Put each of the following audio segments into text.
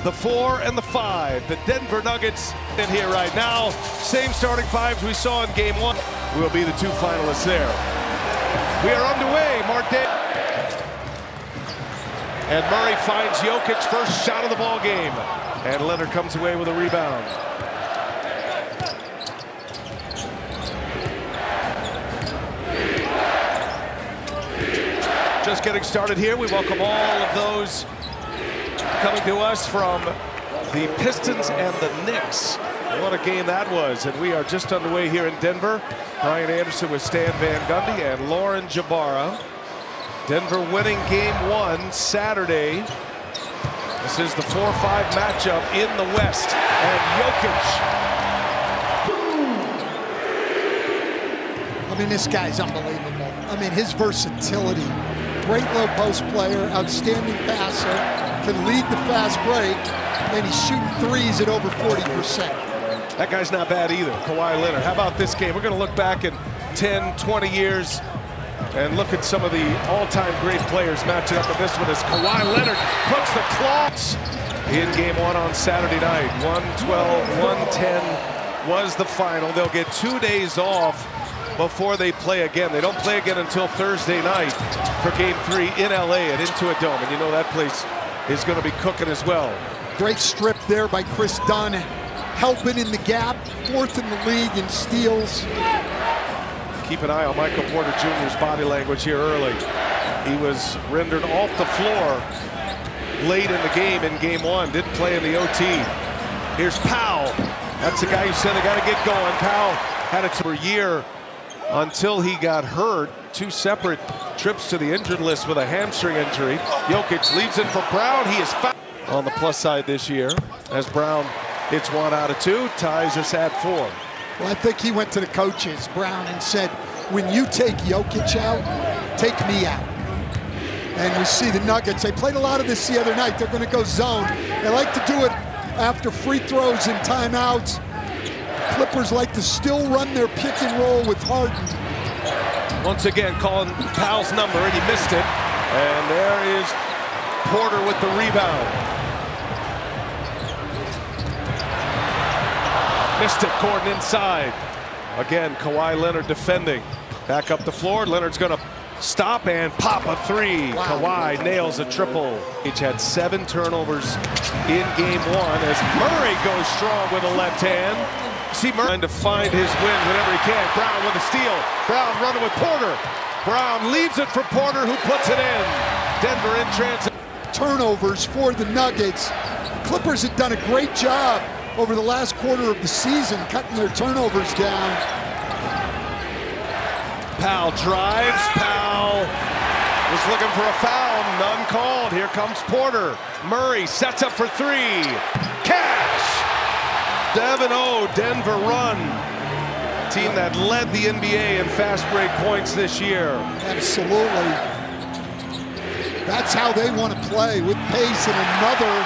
the 4 and the 5. The Denver Nuggets in here right now. Same starting fives we saw in game 1. Will be the two finalists there. We are underway. And Murray finds Jokic, first shot of the ball game. And Leonard comes away with a rebound. Just getting started here. We welcome all of those coming to us from the Pistons and the Knicks. What a game that was. And we are just underway here in Denver. Brian Anderson with Stan Van Gundy and Lauren Jabara. Denver winning game 1 Saturday. This is the 4-5 matchup in the West. And Jokic. I mean, this guy's unbelievable. I mean, his versatility. Great low post player, outstanding passer, can lead the fast break, and he's shooting threes at over 40%. That guy's not bad either, Kawhi Leonard. How about this game? We're going to look back in 10, 20 years and look at some of the all-time great players matching up with this one as Kawhi Leonard puts the clocks in game 1 on Saturday night. 112-110 was the final. They'll get 2 days off before they play again. They don't play again until Thursday night for game 3 in LA at Intuit Dome. And you know that place is going to be cooking as well. Great strip there by Chris Dunn, helping in the gap, 4th in the league in steals. Keep an eye on Michael Porter Jr.'s body language here early. He was rendered off the floor late in the game in game 1. Didn't play in the OT. Here's Powell. That's the guy who said they got to get going. Powell had it for a year until he got hurt. 2 separate trips to the injured list with a hamstring injury. Jokic leaves it for Brown. He is fouled on the plus side this year as Brown hits 1 out of 2, ties us at 4. Well, I think he went to the coaches, Brown, and said, when you take Jokic out, take me out. And we see the Nuggets. They played a lot of this the other night. They're going to go zone. They like to do it after free throws and timeouts. Clippers like to still run their pick and roll with Harden. Once again, calling Powell's number, and he missed it. And there is Porter with the rebound. Missed it, Gordon inside. Again, Kawhi Leonard defending. Back up the floor. Leonard's going to stop and pop a 3. Wow. Kawhi nails a triple. Each had 7 turnovers in game 1 as Murray goes strong with a left hand. See Murray trying to find his win whenever he can. Brown with a steal. Brown running with Porter. Brown leaves it for Porter, who puts it in. Denver in transit. Turnovers for the Nuggets. The Clippers have done a great job over the last quarter of the season, cutting their turnovers down. Powell drives. Powell was looking for a foul. None called. Here comes Porter. Murray sets up for 3. Cash! 7-0 Denver run. Team that led the NBA in fast break points this year. Absolutely. That's how they want to play, with pace and another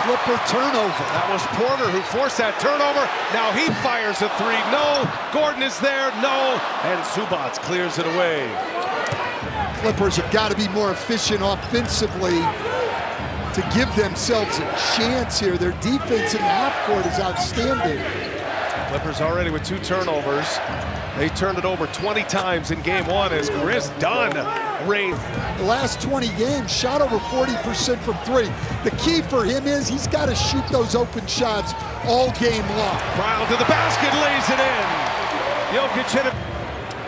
Clipper turnover. That was Porter who forced that turnover. Now he fires a 3. No. Gordon is there. No. And Zubac clears it away. Clippers have got to be more efficient offensively to give themselves a chance here. Their defense in the half court is outstanding. Clippers already with 2 turnovers. They turned it over 20 times in game 1 as Chris Dunn reigned. The last 20 games, shot over 40% from 3. The key for him is he's got to shoot those open shots all game long. Brown to the basket, lays it in. Jokic hit it.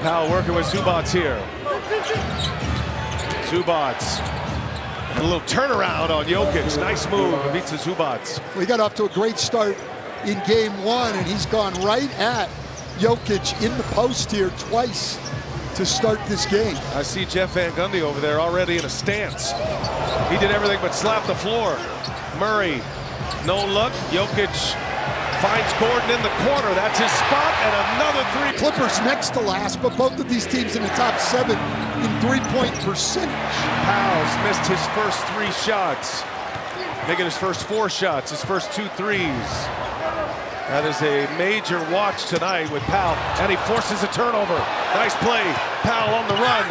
Powell working with Zubac here. Zubac. A little turnaround on Jokic. Nice move. Beats the Zubac. We got off to a great start in game 1, and he's gone right at Jokic in the post here twice to start this game. I see Jeff Van Gundy over there already in a stance. He did everything but slap the floor. Murray, no look. Jokic finds Gordon in the corner. That's his spot, and another 3. Clippers next to last, but both of these teams in the top 7 in 3-point percentage. Powell's missed his first 3 shots, making his first 4 shots, his first 2 threes. That is a major watch tonight with Powell, and he forces a turnover. Nice play. Powell on the run.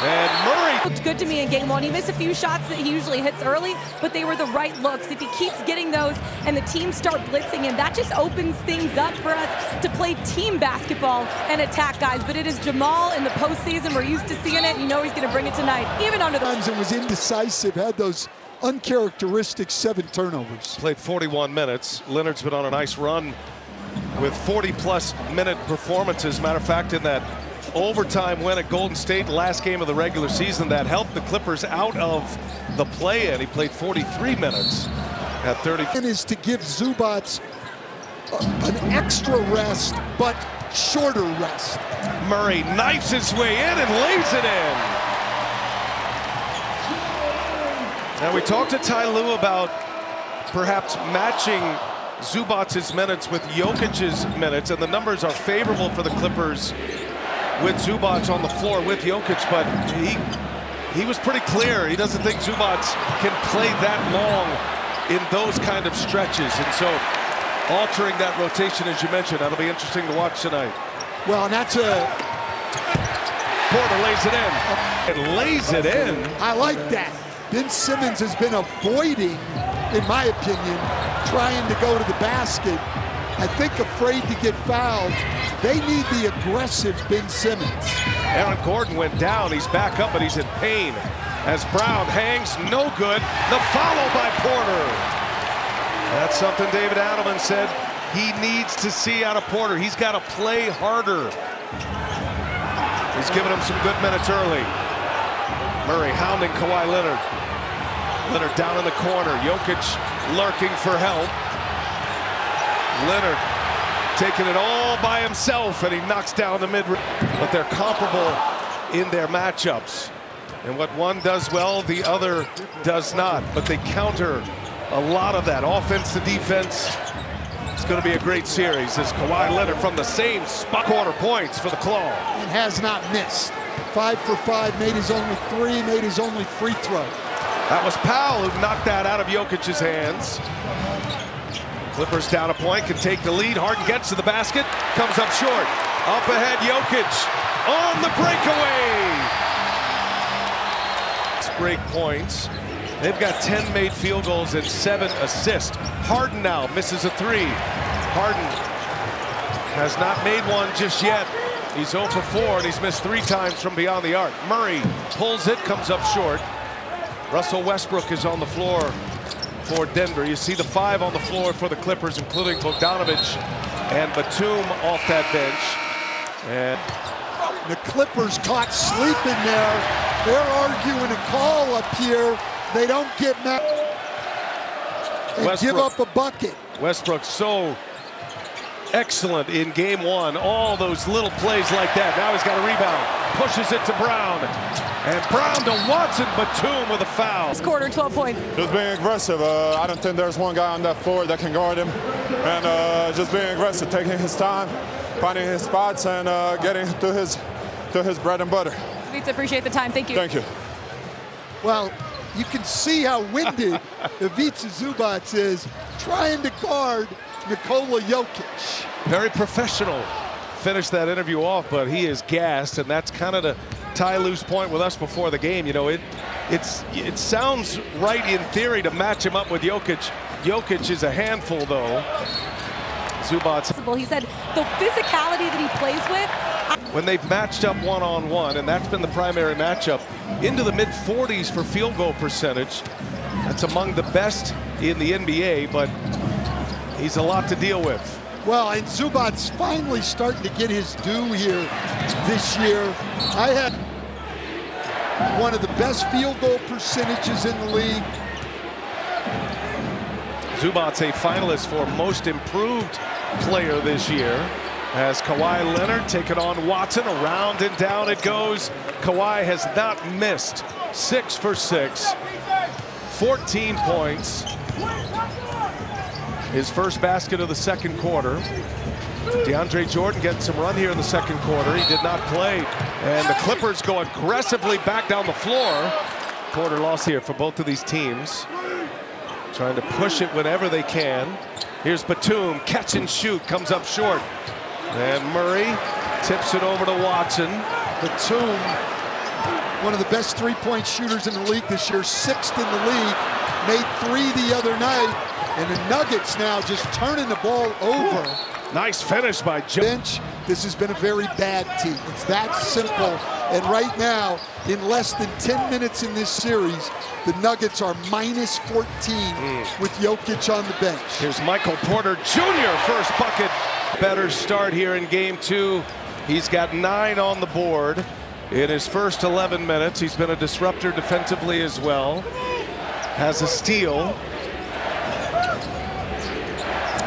And Murray Looked good to me in game one. He missed a few shots that he usually hits early, but they were the right looks. If he keeps getting those and the team start blitzing him, that just opens things up for us to play team basketball and attack guys. But it is Jamal in the postseason. We're used to seeing it. You know he's going to bring it tonight, even under the... And was indecisive, had those uncharacteristic 7 turnovers. played 41 minutes. Leonard's been on a nice run with 40-plus minute performances. Matter of fact, in that overtime win at Golden State, last game of the regular season, that helped the Clippers out of the play-in. He played 43 minutes at 30. Is to give Zubac an extra rest, but shorter rest. Murray knifes his way in and lays it in. Now, we talked to Ty Lue about perhaps matching Zubac's minutes with Jokic's minutes, and the numbers are favorable for the Clippers with Zubac on the floor with Jokic, but he was pretty clear. He doesn't think Zubac can play that long in those kind of stretches, and so altering that rotation, as you mentioned, that'll be interesting to watch tonight. Well, and that's a... Porter lays it in. It lays it in. I like that. Ben Simmons has been avoiding, in my opinion, trying to go to the basket. I think afraid to get fouled. They need the aggressive Ben Simmons. Aaron Gordon went down. He's back up, but he's in pain. As Brown hangs, no good. The follow by Porter. That's something David Adelman said he needs to see out of Porter. He's got to play harder. He's giving him some good minutes early. Murray hounding Kawhi Leonard. Leonard down in the corner. Jokic lurking for help. Leonard taking it all by himself, and he knocks down the mid-range. But they're comparable in their matchups. And what one does well, the other does not. But they counter a lot of that. Offense to defense. It's going to be a great series as Kawhi Leonard from the same spot. Quarter points for the Claw. And has not missed. 5 for 5, made his only 3, made his only free throw. That was Powell who knocked that out of Jokic's hands. Clippers down a point, can take the lead. Harden gets to the basket, comes up short. Up ahead, Jokic on the breakaway. Break points. They've got 10 made field goals and 7 assists. Harden now misses a 3. Harden has not made one just yet. He's 0 for 4, and he's missed 3 times from beyond the arc. Murray pulls it, comes up short. Russell Westbrook is on the floor for Denver. You see the 5 on the floor for the Clippers, including Bogdanovich and Batum off that bench. And the Clippers caught sleeping there. They're arguing a call up here. They don't get mad and give up a bucket. Westbrook so excellent in game 1. All those little plays like that. Now he's got a rebound. Pushes it to Brown. And Brown to Watson. Batum with a foul. This quarter, 12 points. Just being aggressive. I don't think there's one guy on that floor that can guard him. And just being aggressive, taking his time, finding his spots, and getting to his bread and butter. Ivica, appreciate the time. Thank you. Thank you. Well, you can see how winded Ivica Zubac is trying to guard Nikola Jokic. Very professional. Finished that interview off, but he is gassed, and that's kind of the Ty Lue's point with us before the game. You know, it sounds right in theory to match him up with Jokic. Jokic is a handful, though. Zubac. He said the physicality that he plays with. When they've matched up one-on-one, and that's been the primary matchup, into the mid-40s for field goal percentage. That's among the best in the NBA, but he's a lot to deal with. Well, and Zubac's finally starting to get his due here this year. I had one of the best field goal percentages in the league. Zubac's a finalist for most improved player this year. As Kawhi Leonard taking on Watson, around and down it goes. Kawhi has not missed. 6 for 6, 14 points. His first basket of the second quarter. DeAndre Jordan getting some run here in the second quarter. He did not play. And the Clippers go aggressively back down the floor. Quarter loss here for both of these teams. Trying to push it whenever they can. Here's Batum, catch and shoot, comes up short. And Murray tips it over to Watson. Batum one of the best three-point shooters in the league this year, 6th in the league, made 3 the other night, and the Nuggets now just turning the ball over. Nice finish by Bench. This has been a very bad team. It's that simple. And right now, in less than 10 minutes in this series, the Nuggets are minus 14 with Jokic on the bench. Here's Michael Porter Jr. first bucket. Better start here in game 2. He's got 9 on the board in his first 11 minutes. He's been a disruptor defensively as well. Has a steal.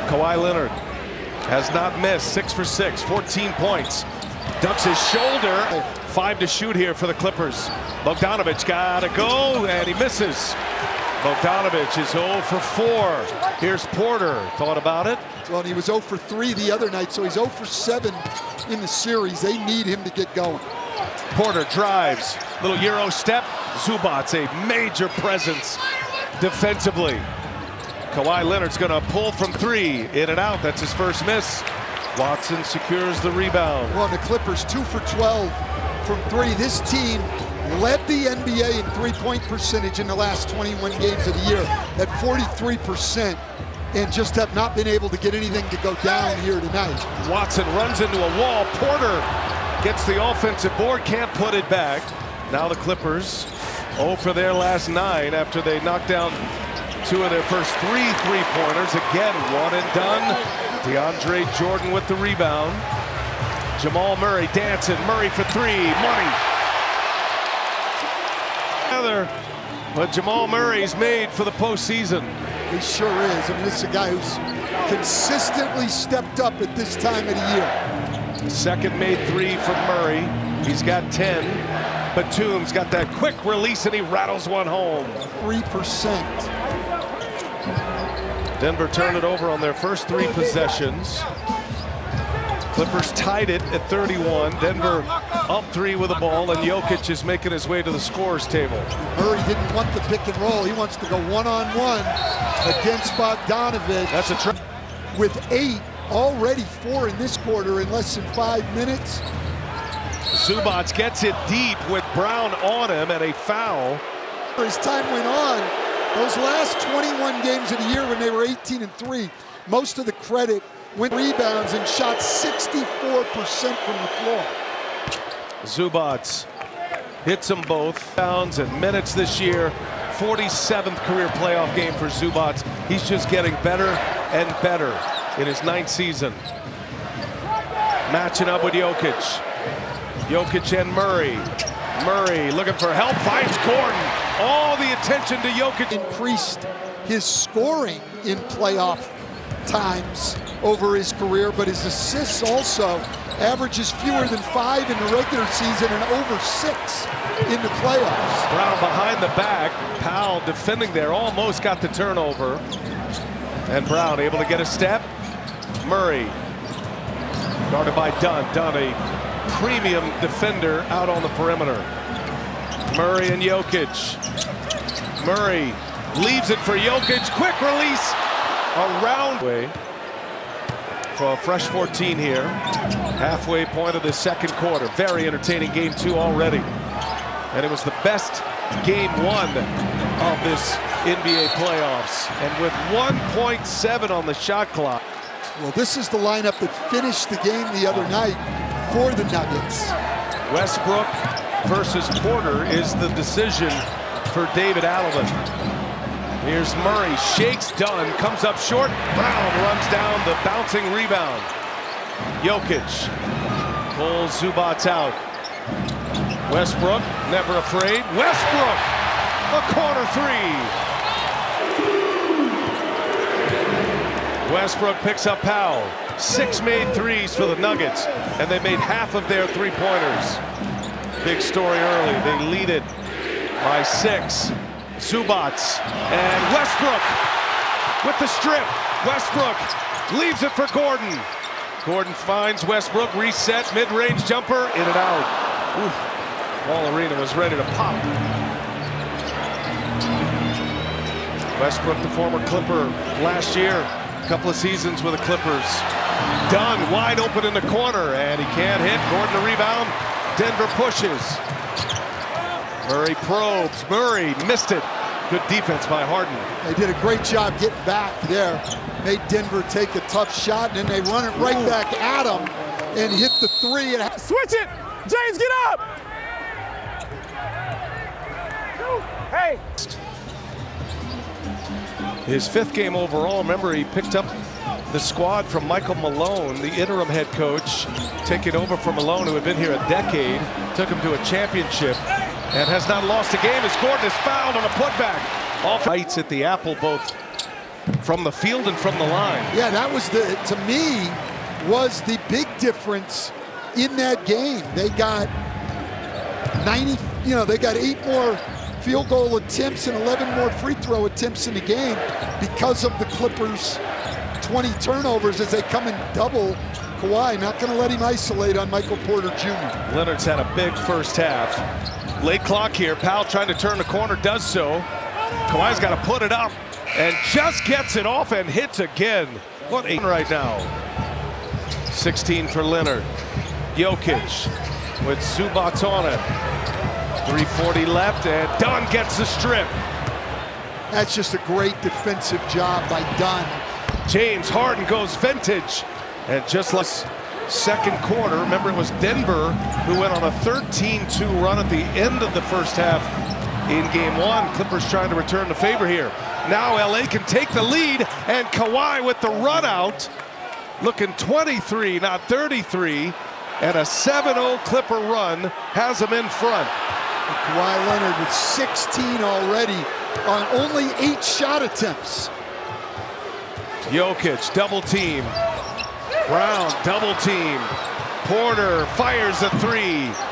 Kawhi Leonard has not missed. 6 for 6, 14 points. Ducks his shoulder. 5 to shoot here for the Clippers. Bogdanovic gotta go, and he misses. Bogdanovic is 0 for 4. Here's Porter. Thought about it. Well, and he was 0 for 3 the other night, so he's 0 for 7 in the series. They need him to get going. Porter drives. Little Euro step. Zubac's a major presence defensively. Kawhi Leonard's gonna pull from 3. In and out. That's his first miss. Watson secures the rebound. Well, the Clippers 2 for 12 from 3. This team led the NBA in three-point percentage in the last 21 games of the year at 43%, and just have not been able to get anything to go down here tonight. Watson runs into a wall. Porter gets the offensive board, can't put it back. Now the Clippers 0 for their last 9 after they knocked down 2 of their first 3 three-pointers. Again, 1 and done. DeAndre Jordan with the rebound. Jamal Murray dancing. Murray for 3. Money. But Jamal Murray's made for the postseason. He sure is. I mean, this is a guy who's consistently stepped up at this time of the year. Second made 3 from Murray. He's got 10. Batum's got that quick release, and he rattles one home. 3%. Denver turned it over on their first 3 possessions. Clippers tied it at 31. Denver up 3 with the ball, and Jokic is making his way to the scorer's table. Murray didn't want the pick and roll. He wants to go one-on-one against Bogdanovic. That's a trick. With 8, already 4 in this quarter in less than 5 minutes. Zubac gets it deep with Brown on him, and a foul. As time went on, those last 21 games of the year when they were 18 and 3, most of the credit went rebounds and shot 64% from the floor. Zubac hits them both. Pounds and minutes this year. 47th career playoff game for Zubac. He's just getting better and better in his 9th season. Matching up with Jokic. Jokic and Murray. Murray looking for help, finds Gordon. All the attention to Jokic. Increased his scoring in playoff times over his career, but his assists also averages fewer than 5 in the regular season and over 6 in the playoffs. Brown behind the back. Powell defending there, almost got the turnover. And Brown able to get a step. Murray guarded by Dunn. Dunn, a premium defender out on the perimeter. Murray and Jokic. Murray leaves it for Jokic. Quick release around. For a fresh 14 here. Halfway point of the second quarter. Very entertaining game 2 already. And it was the best game 1 of this NBA playoffs. And with 1.7 on the shot clock. Well, this is the lineup that finished the game the other night for the Nuggets. Westbrook versus Porter is the decision for David Allen. Here's Murray, shakes Dunn, comes up short. Brown runs down the bouncing rebound. Jokic pulls Zubac out. Westbrook, never afraid. Westbrook, a corner 3. Westbrook picks up Powell. 6 made threes for the Nuggets, and they made half of their three-pointers. Big story early. They lead it by 6. Zubac and Westbrook with the strip. Westbrook leaves it for Gordon. Gordon finds Westbrook, reset, mid-range jumper, in and out. Oof. Ball Arena was ready to pop. Westbrook, the former Clipper last year, a couple of seasons with the Clippers. Dunn wide open in the corner, and he can't hit. Gordon the rebound. Denver pushes. Murray probes. Murray missed it. Good defense by Harden. They did a great job getting back there. Made Denver take a tough shot, and then they run it right back at him and hit the three. And switch it! James, get up! Hey! His 5th game overall. Remember, he picked up the squad from Michael Malone, the interim head coach, taking over from Malone, who had been here a decade, took him to a championship, and has not lost a game. As Gordon is fouled on a putback. All fights at the apple, both from the field and from the line. yeah, that was to me, was the big difference in that game. They got 90, they got 8 more field goal attempts and 11 more free throw attempts in the game because of the Clippers' 20 turnovers as they come and double Kawhi. Not going to let him isolate on Michael Porter Jr. Leonard's had a big first half. Late clock here. Powell trying to turn the corner, does so. Kawhi's got to put it up and just gets it off and hits again. What a right now. 16 for Leonard. Jokic with Zubac on it. 3:40 left, and Dunn gets the strip. That's just a great defensive job by Dunn. James Harden goes vintage. And just like second quarter, remember it was Denver who went on a 13-2 run at the end of the first half in game 1. Clippers trying to return the favor here. Now LA can take the lead, and Kawhi with the run out. Looking 23, not 33. And a 7-0 Clipper run has him in front. And Kawhi Leonard with 16 already on only 8 shot attempts. Jokic double team. Brown double team. Porter fires a 3.